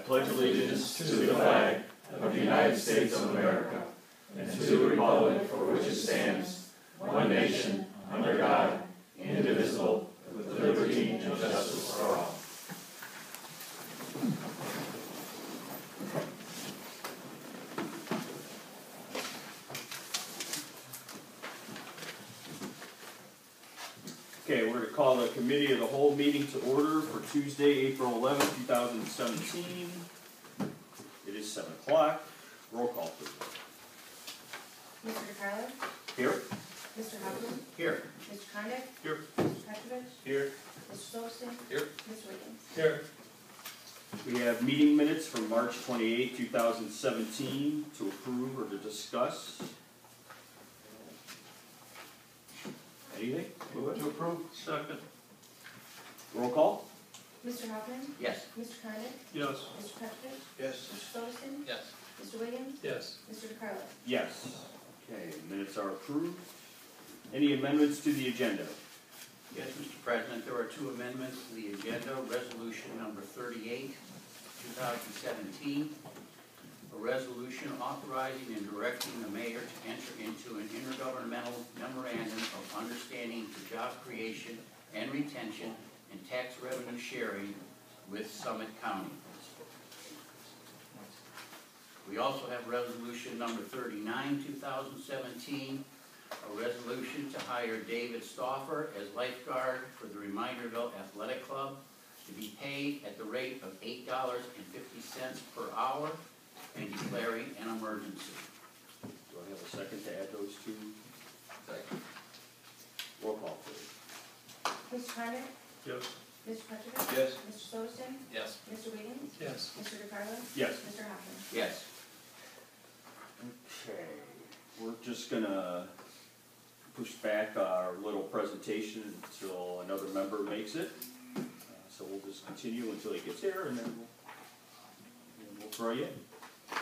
pledge allegiance to the flag of the United States of America and to the republic for which it stands, one nation, under God, indivisible, with liberty and justice for all. Okay, we're going to call the Committee of the Whole meeting to order for Tuesday, April 11th, 2017. It is 7 o'clock. Roll call, please. Mr. DeCarlo? Here. Mr. Hoffman? Here. Mr. Condit? Here. Mr. Petrovich? Here. Mr. Solstein? Here. Mr. Wiggins? Here. We have meeting minutes from March 28, 2017 to approve or to discuss. Anything? Move it to approve. Second. Roll call? Mr. Hoffman? Yes. Mr. Condit? Yes. Mr. Petrovich? Yes. Mr. Solstein? Yes. Mr. Wiggins? Yes. Mr. DeCarlo? Yes. Okay, minutes are approved. Any amendments to the agenda? Yes, Mr. President, there are two amendments to the agenda. Resolution number 38, 2017. A resolution authorizing and directing the mayor to enter into an intergovernmental memorandum of understanding for job creation and retention and tax revenue sharing with Summit County. We also have resolution number 39, 2017, a resolution to hire David Stauffer as lifeguard for the Reminderville Athletic Club to be paid at the rate of $8.50 per hour and declaring an emergency. Do I have a second to add those two? Second. Roll call, please. Mr. Condit? Yes. Mr. Petrovich? Yes. Mr. Solstein? Yes. Mr. Wiggins? Yes. Mr. DeCarlo? Yes. Mr. Hoffman? Yes. Okay, we're just gonna push back our little presentation until another member makes it. So we'll just continue until he gets here, and then we'll throw you in.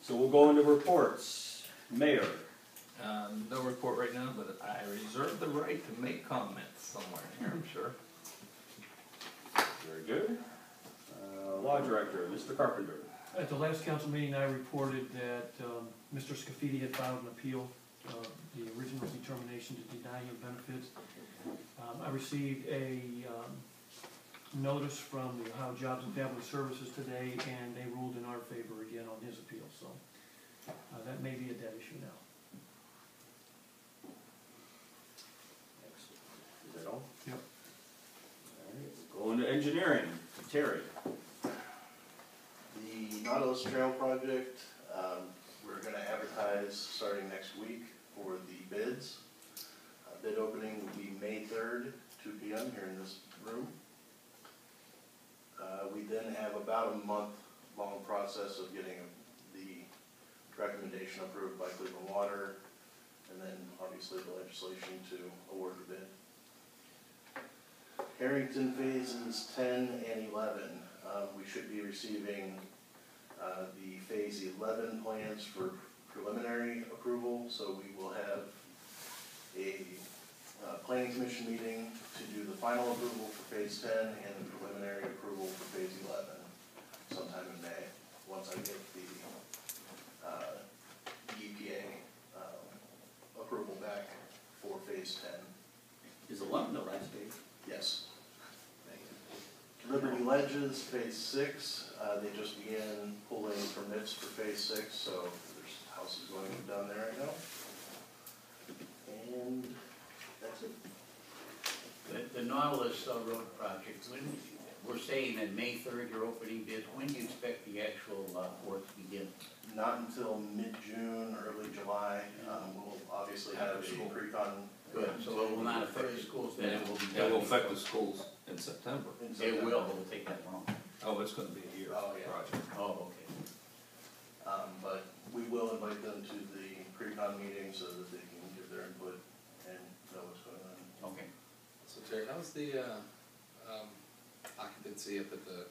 So we'll go into reports. Mayor. No report right now, but I reserve the right to make comments somewhere in here, I'm sure. Very good. Law Director, Mr. Carpenter. At the last council meeting, I reported that Mr. Scafidi had filed an appeal of the original determination to deny him benefits. I received a notice from the Ohio Jobs and Family Services today, and they ruled in our favor again on his appeal, so that may be a dead issue now. Excellent. Is that all? Yep. All right, we'll go into engineering. Terry. The Nautilus Trail project, we're going to advertise starting next week for the bids. Bid opening will be May 3rd, 2 p.m. here in this room. We then have about a month-long process of getting the recommendation approved by Cleveland Water, and then obviously the legislation to award the bid. Harrington phases 10 and 11. We should be receiving the phase 11 plans for preliminary approval, so we will have a planning commission meeting to do the final approval for phase 10 and the preliminary approval for phase 11 sometime in May, once I get the EPA approval back for phase 10. Is 11 the last phase? Yes. Liberty Ledges, phase 6, they just began pulling permits for phase 6, so there's houses going to be done there right now. And that's it. The Nautilus Road project, we're saying that May 3rd you're opening bids. When do you expect the actual work to begin? Not until mid-June, early July. We'll obviously have a pre-con. Good, so it will not affect the schools, then it will be It done. will affect the schools in September. It will, but it'll take that long. Oh, it's gonna be a year Oh, yeah. project. Oh, okay. But we will invite them to the pre-con meeting so that they can give their input and know what's going on. Okay. So Terry, how's the occupancy up at the,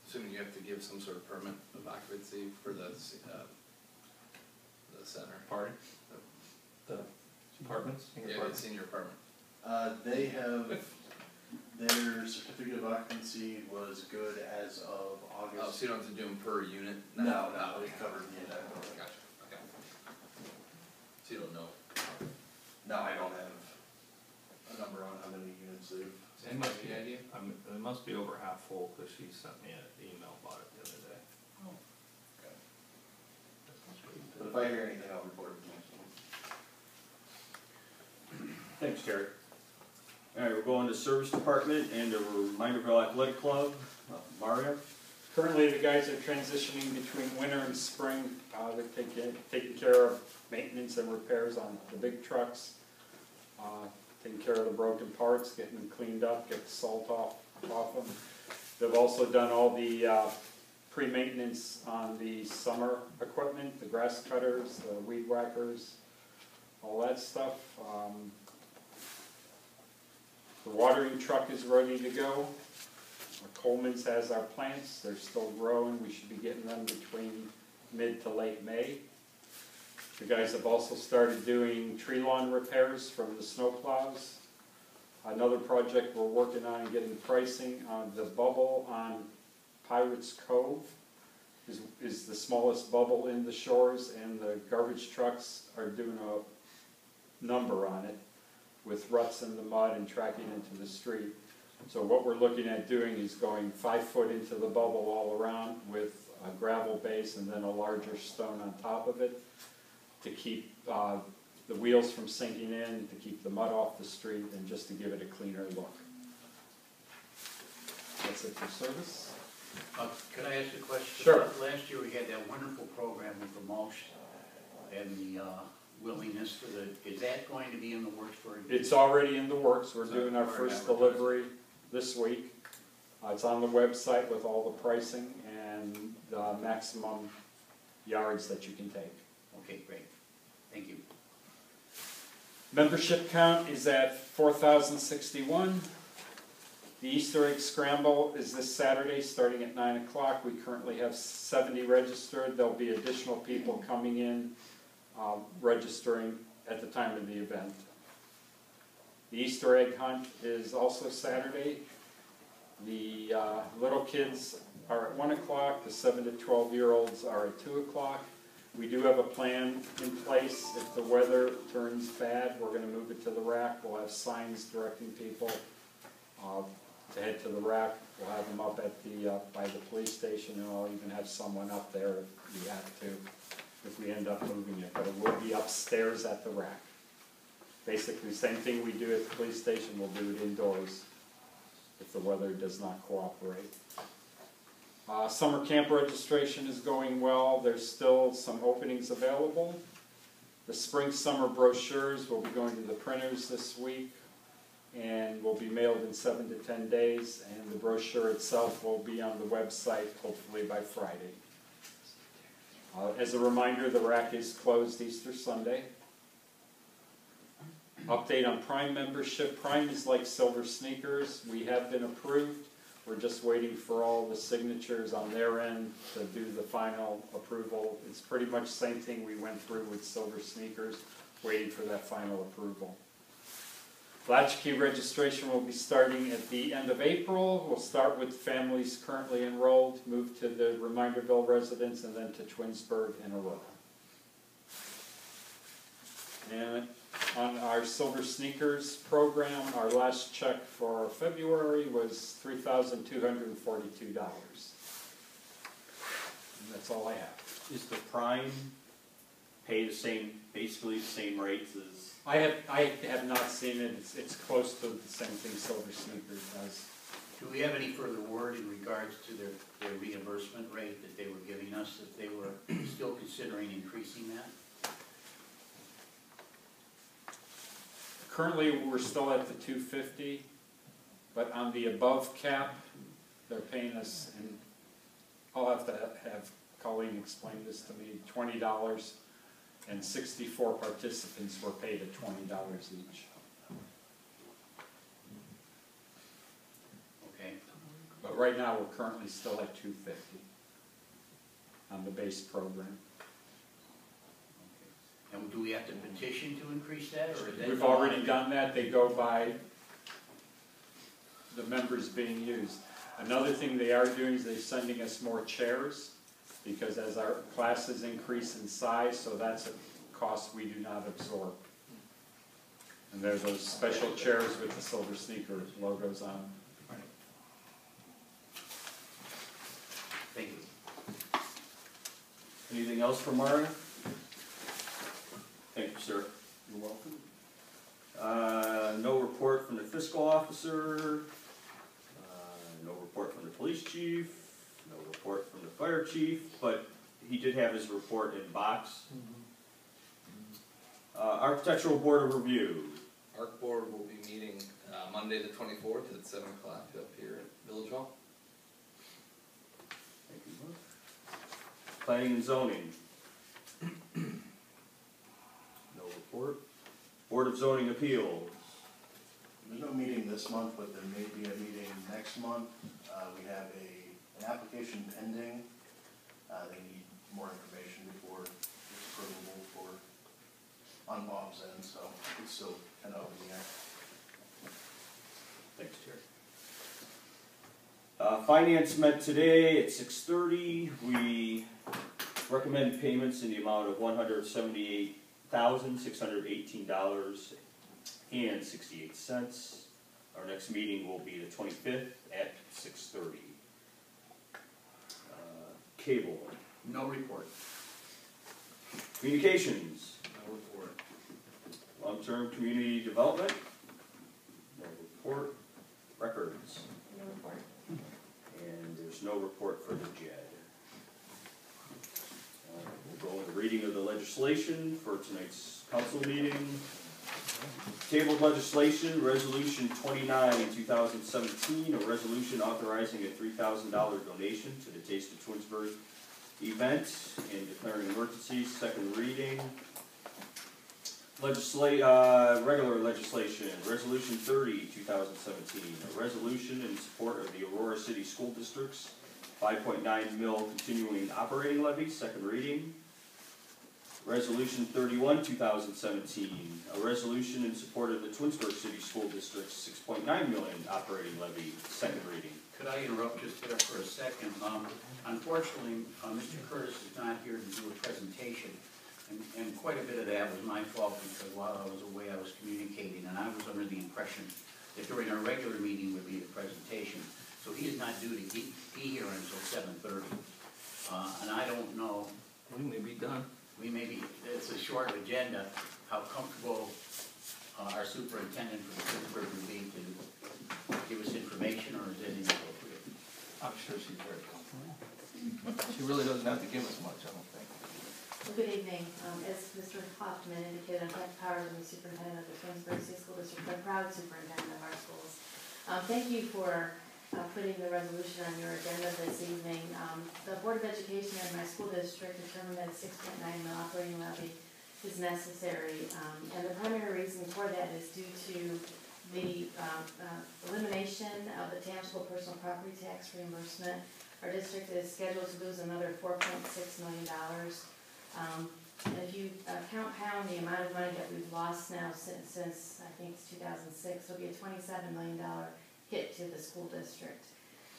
assuming you have to give some sort of permit of occupancy for the center? Pardon? The apartments? Yeah, the senior apartment. They Their certificate of occupancy was good as of Oh, August. so you don't have to do them per unit? No, we covered the entire building. Gotcha, okay. So you don't know? No, I don't have a number on how many units they've. It must be, it must be over half full, cause she sent me an email about it the other day. But if I hear anything, I'll report it to the next one. Thanks, Terry. All right, we're going to Service Department and the Reminderville Athletic Club. Mario? Currently, the guys are transitioning between winter and spring. They're taking care of maintenance and repairs on the big trucks, taking care of the broken parts, getting them cleaned up, get the salt off them. They've also done all the pre-maintenance on the summer equipment, the grass cutters, the weed whackers, all that stuff. The watering truck is ready to go. Coleman's has our plants, they're still growing, we should be getting them between mid to late May. The guys have also started doing tree lawn repairs from the snow plows. Another project we're working on getting pricing on the bubble on Pirates Cove is the smallest bubble in the shores, and the garbage trucks are doing a number on it with ruts in the mud and tracking into the street. So what we're looking at doing is going 5 foot into the bubble all around with a gravel base and then a larger stone on top of it to keep the wheels from sinking in, to keep the mud off the street, and just to give it a cleaner look. That's it for service. Could I ask a question? Sure. Last year, we had that wonderful program with the mulch and the willingness for the, is that going to be in the works for you? It's already in the works. We're So doing our we're first advertising. delivery this week. It's on the website with all the pricing and the maximum yards that you can take. Okay, great. Thank you. Membership count is at 4,061. The Easter egg scramble is this Saturday, starting at 9 o'clock. We currently have 70 registered. There'll be additional people coming in, registering at the time of the event. The Easter egg hunt is also Saturday. The little kids are at 1 o'clock. The 7 to 12-year-olds are at 2 o'clock. We do have a plan in place. If the weather turns bad, we're going to move it to the rack. We'll have signs directing people to head to the rack. We'll have them up at the by the police station, and I'll even have someone up there if we have to, if we end up moving it. But it will be upstairs at the rack. Basically, same thing we do at the police station, we'll do it indoors if the weather does not cooperate. Summer camp registration is going well. There's still some openings available. The spring-summer brochures will be going to the printers this week and will be mailed in 7 to 10 days, and the brochure itself will be on the website hopefully by Friday. As a reminder, the rack is closed Easter Sunday. Update on Prime membership. Prime is like Silver Sneakers. We have been approved. We're just waiting for all the signatures on their end to do the final approval. It's pretty much the same thing we went through with Silver Sneakers, waiting for that final approval. Latchkey registration will be starting at the end of April. We'll start with families currently enrolled, move to the Reminderville residents, and then to Twinsburg and Aurora. And on our Silver Sneakers program, our last check for February was $3,242. And that's all I have. Is the Prime pay the same, basically the same rates as? I have not seen it. It's close to the same thing Silver Sneakers does. Do we have any further word in regards to their reimbursement rate that they were giving us, if they were still considering increasing that? Currently, we're still at the $250, but on the above cap, they're paying us, and I'll have to have Colleen explain this to me, $20, and 64 participants were paid at $20 each. Okay. But right now, we're currently still at $250 on the base program. And do we have to petition to increase that, or is that? We've already done that. They go by the members being used. Another thing they are doing is they're sending us more chairs, because as our classes increase in size, so that's a cost we do not absorb. And there's those special chairs with the Silver Sneaker logos on them. Thank you. Anything else from Mario? Thank you, sir. You're welcome. No report from the fiscal officer, no report from the police chief, no report from the fire chief, but he did have his report in box. Architectural Board of Review. Arc Board will be meeting Monday the 24th at 7 o'clock up here at Village Hall. Thank you, Mark. Planning and Zoning. No report. Board of Zoning Appeals. There's no meeting this month, but there may be a meeting next month. We have an application pending. They need more information before it's approvable on Bob's end, so it's still kind of up in the air. Thanks, Terry. Finance met today at 6:30. We recommend payments in the amount of $178,618.68. Our next meeting will be the 25th at 6:30. Cable. No report. Communications. No report. Long-term community development. No report. Records. No report. And there's no report for the JED. We'll go into reading of the legislation for tonight's council meeting. Tabled legislation, Resolution 29, 2017, a resolution authorizing a $3,000 donation to the Taste of Twinsburg event and declaring emergency, second reading. Regular legislation, Resolution 30, 2017, a resolution in support of the Aurora City School District's 5.9 mil continuing operating levy, second reading. Resolution 31, 2017, a resolution in support of the Twinsburg City School District's 6.9 million operating levy, second reading. Could I interrupt just there for a second? Unfortunately, Mr. Curtis is not here to do a presentation, and quite a bit of that was my fault because while I was away, I was communicating, and I was under the impression that during our regular meeting would be a presentation. So he is not due to be here until 7:30, and I don't know. We may be done. We may be, it's a short agenda, how comfortable our superintendent for the Pittsburgh would be to give us information, or is it inappropriate? I'm sure she's very comfortable. She really doesn't have to give us much, I don't think. Well, good evening. As Mr. Hoffman indicated, I'm Beth Powers, I'm the superintendent of the Twinsburg City School District, the proud superintendent of our schools. Thank you for putting the resolution on your agenda this evening. The Board of Education in my school district determined that a 6.9 mil operating levy is necessary, and the primary reason for that is due to the elimination of the tangible personal property tax reimbursement. Our district is scheduled to lose another $4.6 million. And if you compound the amount of money that we've lost now since I think it's 2006, it'll be a $27 million hit to the school district.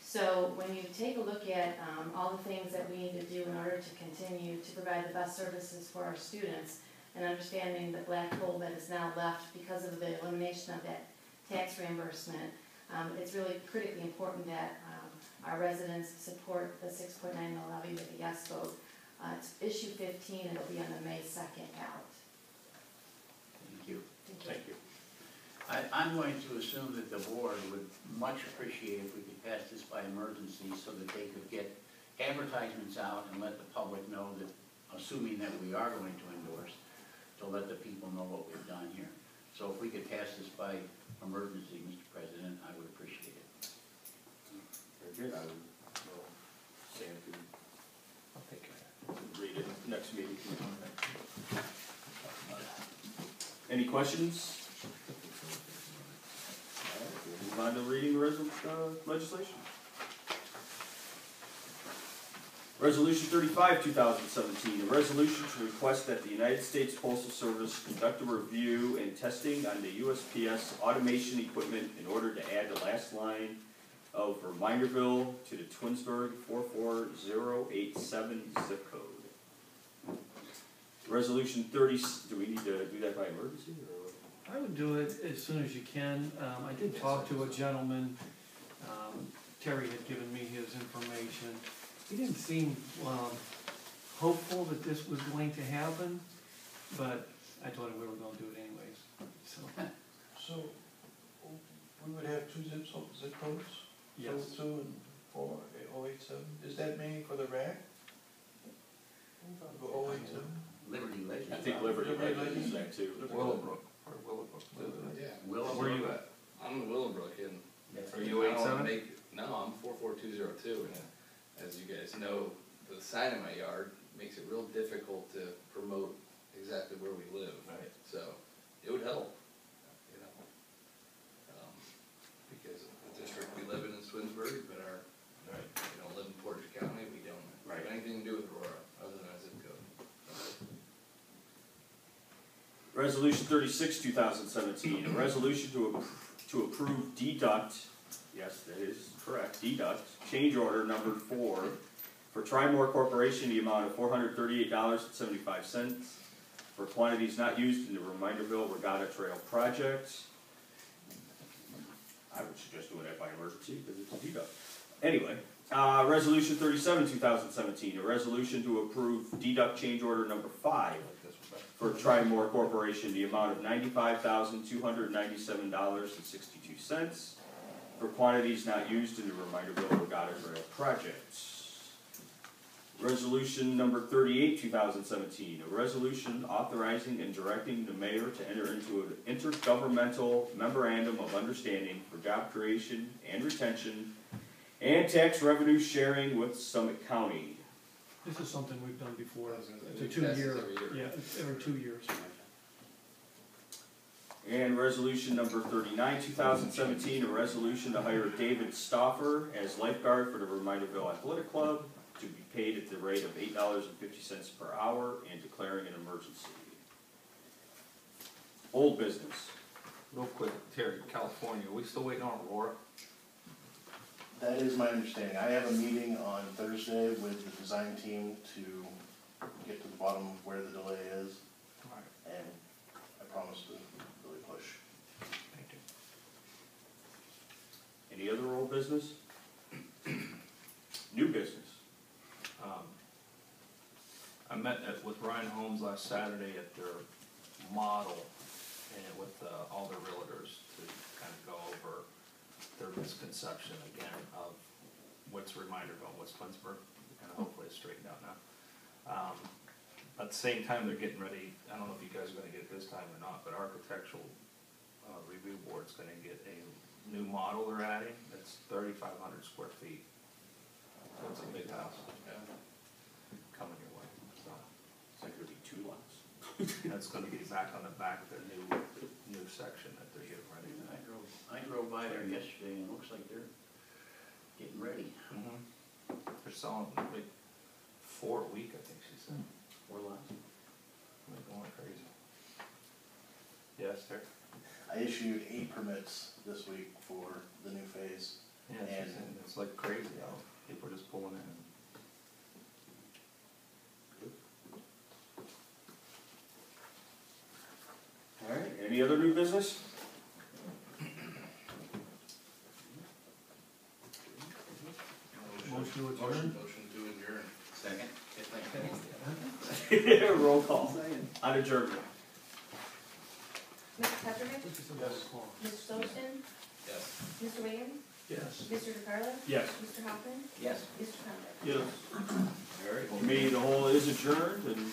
So when you take a look at all the things that we need to do in order to continue to provide the best services for our students, and understanding the black hole that is now left because of the elimination of that tax reimbursement, it's really critically important that our residents support the 6.9 mil levy with a yes vote. It's issue 15, and it'll be on the May 2nd ballot. Thank you. Thank you. I'm going to assume that the board would much appreciate if we could pass this by emergency so that they could get advertisements out and let the public know that, assuming that we are going to endorse, to let the people know what we've done here. So if we could pass this by emergency, Mr. President, I would appreciate it. Very good. I would, Sam can I'll take care of that. read it next meeting. Any questions? We'll move on to reading legislation. Resolution 35, 2017, a resolution to request that the United States Postal Service conduct a review and testing on the USPS automation equipment in order to add the last line of Reminderville to the Twinsburg 44087 zip code. Resolution 30, do we need to do that by emergency or? I would do it as soon as you can. I did talk to a gentleman, Terry had given me his information. He didn't seem hopeful that this was going to happen, but I told him we were gonna do it anyways, so, So, we would have two zip codes? yes. 202 and 4087, is that mainly for the rack? 087? Liberty Legends. I think Liberty Legends is that too. Willowbrook, or Willowbrook. Yeah. Willowbrook. Where are you at? I'm in Willowbrook, and Are you I don't wanna 87? no, I'm 44202, and as you guys know, the sign in my yard makes it real difficult to promote exactly where we live. Right. So, it would help, you know. Because the district we live in Twinsburg, but we don't live in Portage County, we don't have anything to do with Aurora, other than a zip code. Resolution 36, 2017, a resolution to approve deduct, yes, that is correct, deduct, change order number 4 for Trimore Corporation, the amount of $438.75 for quantities not used in the Reminderville Regatta Trail project. I would suggest doing that by emergency because it's a deduct. Anyway, Resolution 37, 2017, a resolution to approve deduct change order number 5 for Trimore Corporation, the amount of $95,297.62 for quantities not used in the Reminderville Regatta Trail project. Resolution number 38, 2017, a resolution authorizing and directing the mayor to enter into an intergovernmental memorandum of understanding for job creation and retention and tax revenue sharing with Summit County. This is something we've done before. It's a We test this 2-year, every year. yeah, it's every 2 years. And resolution number 39, 2017, a resolution to hire David Stauffer as lifeguard for the Reminderville Athletic Club to be paid at the rate of $8.50 per hour and declaring an emergency. Old business. Real quick, Terry, California, are we still waiting on Aurora? That is my understanding. I have a meeting on Thursday with the design team to get to the bottom of where the delay is, Alright, and I promise to really push. thank you. Any other old business? New business. I met with Ryan Holmes last Saturday at their model and with all their realtors to kind of go over their misconception again of what's Reminderville, what's Twinsburg, and hopefully it's straightened out now. At the same time, they're getting ready, I don't know if you guys are gonna get it this time or not, but Architectural Review Board's gonna get a new model they're adding, it's 3,500 square feet. So it's a big house coming your way, so. It's like there'll be 2 lots. That's gonna be back on the back of their new section that they're getting ready. I drove by there yesterday and it looks like they're getting ready. They're selling like 4 a week, I think she said. 4 lots. They're going crazy. Yes, sir. I issued 8 permits this week for the new phase. Yeah, she said it's like crazy out. People are just pulling in. All right, any other new business? Motion to adjourn? Motion to adjourn. Second? Roll call on adjournment. Mr. Peppermint? This is a Yes. call. Mr. Solomon? Yes. Mr. Williams? Yes. Mr. DeCarlo? Yes. Mr. Hoffman? Yes. Mr. Conrad? Yes. All right, committee of the whole is adjourned and